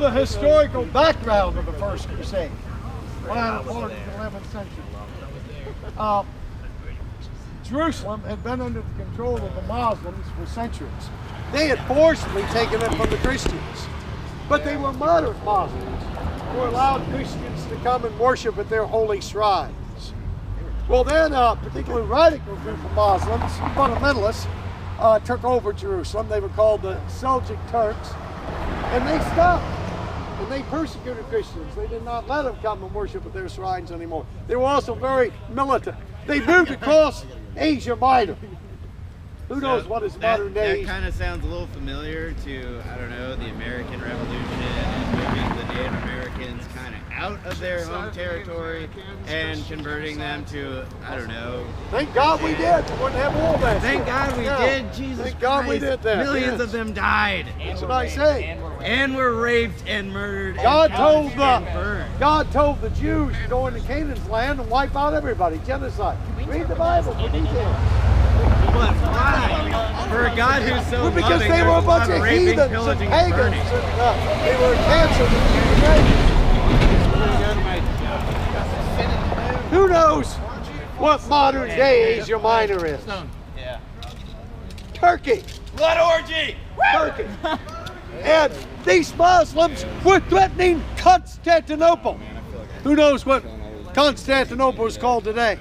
the historical background of the First Crusade. Well, part of the 11th century. Jerusalem had been under the control of the Muslims for centuries. They had forcibly taken it from the Christians, but they were moderate Muslims who allowed Christians to come and worship at their holy shrines. Well, then a particularly radical group of Muslims, fundamentalists, took over Jerusalem. They were called the Seljuk Turks, and they stopped. And they persecuted Christians. They did not let them come and worship at their shrines anymore. They were also very militant. They moved across Asia Minor. Who knows what is modern day? That kind of sounds a little familiar to, I don't know, the American Revolution and moving the Native Americans kind of out of their home territory and converting them to, I don't know. Thank God we did. We wouldn't have all that. Thank God we did. Jesus Thank God we did that. Millions of them died. That's what I say. And were raped and murdered. God told burned. the Jews to go into Canaan's land and wipe out everybody. Genocide. Read the Bible for details. But why? For a God who's so loving, because they were a bunch of heathens and pagans. They were cancer to Who knows what modern day Asia Minor is? Yeah. Turkey. Blood orgy! Turkey. And these Muslims were threatening Constantinople. Who knows what Constantinople is called today?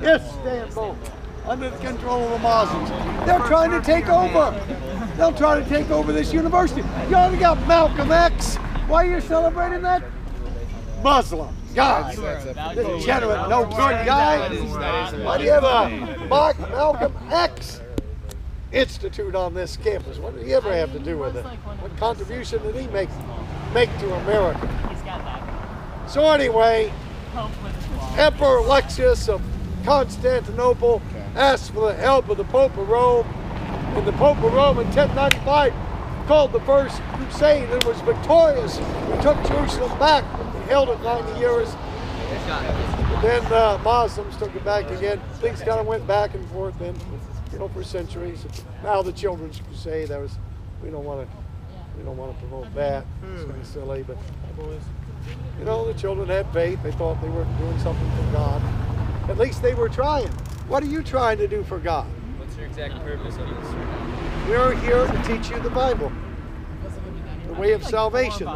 Istanbul. Under the control of the Muslims. They're trying to take over. They'll try to take over this university. You already got Malcolm X. Why are you celebrating that? Muslim. God. Degenerate, no good guy. Why do you have a Malcolm X Institute on this campus? What did he ever have to do with it? What contribution did he make to America? So anyway, Emperor Alexius of Constantinople asked for the help of the Pope of Rome, and the Pope of Rome in 1095 called the First Crusade and was victorious. He took Jerusalem back. He held it 90 years. Then Muslims took it back again. Things kind of went back and forth then, for centuries. Now the Children's Crusade. We don't want to promote that. It's kind of silly, but the children had faith. They thought they were doing something for God. At least they were trying. What are you trying to do for God? What's your exact purpose of this? We're here to teach you the Bible, the way of salvation,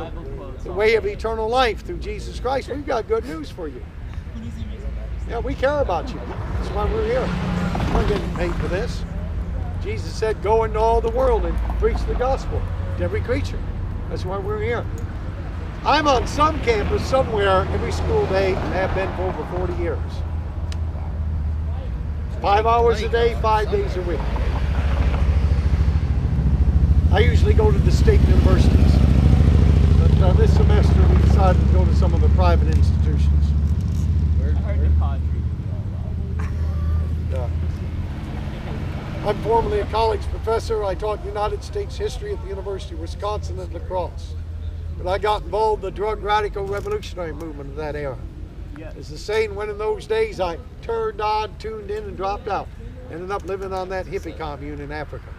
the way of eternal life through Jesus Christ. We've got good news for you. Yeah, we care about you. That's why we're here. We're not getting paid for this. Jesus said, go into all the world and preach the gospel to every creature. That's why we're here. I'm on some campus somewhere every school day and have been for over 40 years. 5 hours a day, 5 days a week. I usually go to the state universities. But this semester we decided to go to some of the private institutions. I'm formerly a college professor. I taught United States history at the University of Wisconsin at La Crosse. But I got involved in the drug radical revolutionary movement of that era. As the saying went in those days, I turned on, tuned in, and dropped out. Ended up living on that hippie commune in Africa.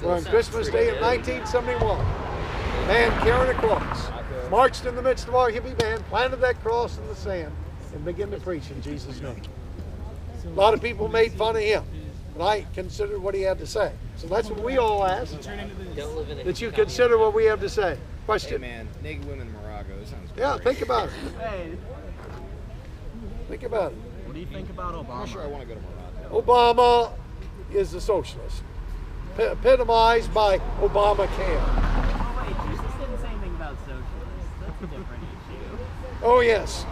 Where on Christmas Day of 1971, a man carrying a cross marched in the midst of our hippie band, planted that cross in the sand, and began to preach in Jesus' name. A lot of people made fun of him, but I considered what he had to say. So that's what we all ask, that you consider what we have to say. Question? Hey man, naked women in Morocco, that sounds great. Yeah, think about it. Hey, Think about it. what do you think about Obama? I'm not sure I want to go to Morocco. Obama is a socialist, epitomized by Obamacare. Oh wait, Jesus didn't say anything about socialists. That's a different issue. Oh yes,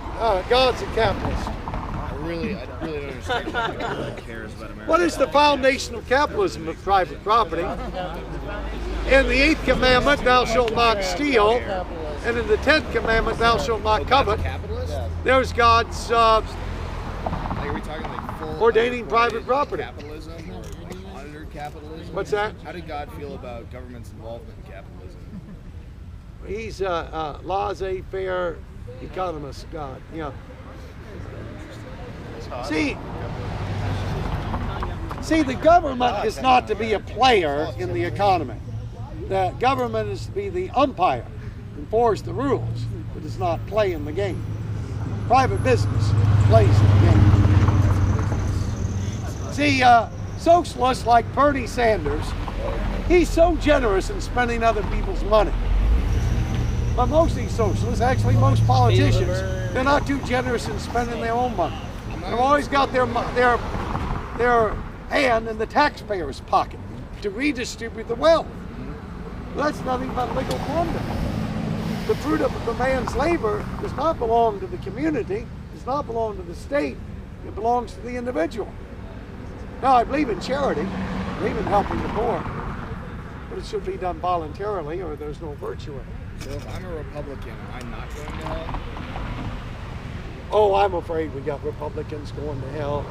God's a capitalist. I really don't understand who cares about America. What is the foundation of capitalism but private property? In the 8th commandment, thou shalt not steal. And in the 10th commandment, thou shalt not covet. Capitalist? There's God's Like, are we talking like full ordaining private property. capitalism or under capitalism? What's that? How did God feel about government's involvement in capitalism? He's a laissez-faire economist, God. Yeah. See, the government is not to be a player in the economy. The government is to be the umpire, enforce the rules, but does not play in the game. Private business plays in the game. See, socialists like Bernie Sanders, he's so generous in spending other people's money. But most of these socialists, actually most politicians, they're not too generous in spending their own money. They've always got their hand in the taxpayer's pocket to redistribute the wealth. Well, that's nothing but legal plunder. The fruit of the man's labor does not belong to the community, does not belong to the state, it belongs to the individual. Now, I believe in charity, I believe in helping the poor, but it should be done voluntarily or there's no virtue in it. So if I'm a Republican, I'm not going to hell? Oh, I'm afraid we got Republicans going to hell.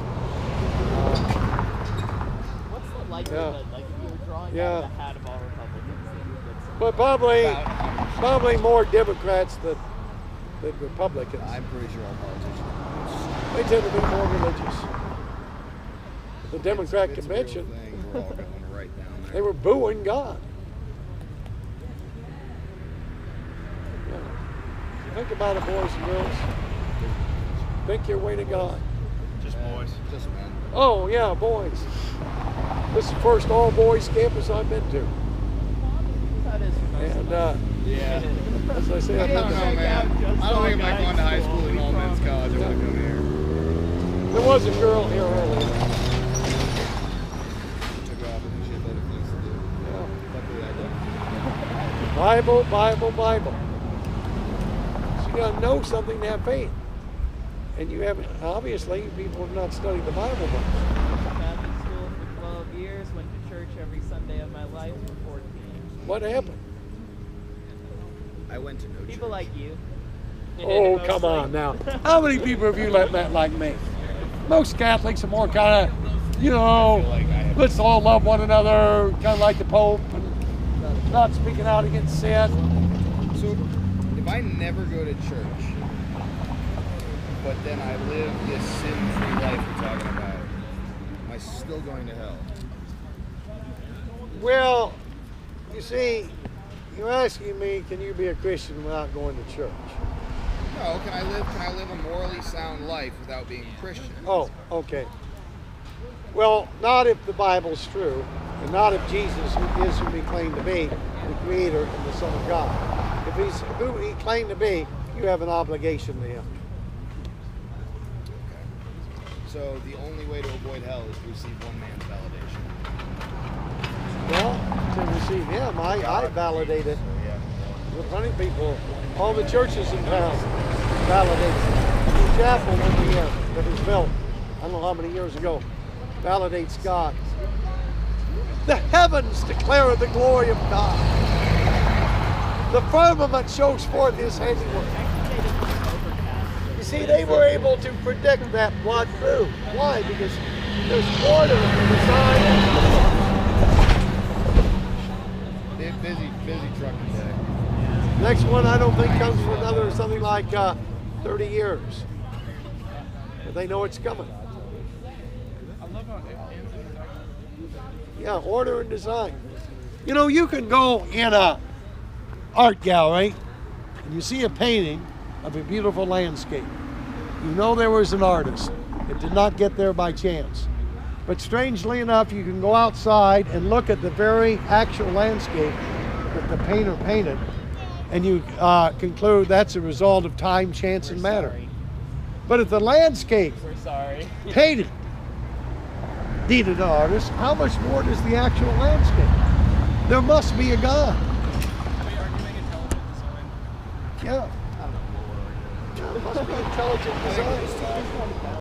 What's the likelihood, like if you were drawing out the hat of all Republicans, that you would get some? But probably more Democrats than Republicans. I'm pretty sure all politicians. They tend to be more religious. The Democrat It's a real convention, thing. We're all going right down there. they were booing God. Yeah. Think about it, boys and girls. Think your way to God. Just boys. Just men. Oh, yeah, boys. This is the first all-boys campus I've been to. That is And Yeah. as I say, I I've don't been know, man. I don't think if I'd gone to high school in all men's college, I would have come here. there was a girl here earlier. Took off and she had other things to do. Yeah. Luckily, I didn't. Bible, Bible, Bible. So you gotta know something to have faith. And you haven't, obviously, people have not studied the Bible much. Catholic school for 12 years, went to church every Sunday of my life for 14. What happened? I went to no People church. like you. Oh, come on now. How many people have you met like me? Most Catholics are more kind of, let's all love one another, kind of like the Pope, and not speaking out against sin. So, if I never go to church, but then I live this sin-free life we're talking about, am I still going to hell? Well, you see, you're asking me, can you be a Christian without going to church? No, can I live a morally sound life without being a Christian? Oh, okay. Well, not if the Bible's true, and not if Jesus is who he claimed to be, the Creator and the Son of God. If he's who he claimed to be, you have an obligation to him. Okay. So the only way to avoid hell is to receive one man's validation. Well, to receive him, I validate it. With plenty of people, all the churches in town validate it. The chapel that was built, I don't know how many years ago, validates God. The heavens declare the glory of God. The firmament shows forth his handiwork. You see, they were able to predict that blood through. Why? Because there's order in the design. Busy trucking day. Next one I don't think comes for another something like 30 years. But they know it's coming. Yeah, order and design. You know, you can go in a art gallery and you see a painting of a beautiful landscape. You know there was an artist. It did not get there by chance. But strangely enough, you can go outside and look at the very actual landscape that the painter painted, and you conclude that's a result of time, chance, and matter. But if the landscape painted needed an artist, how much more does the actual landscape? There must be a God. Yeah. There must be intelligent design.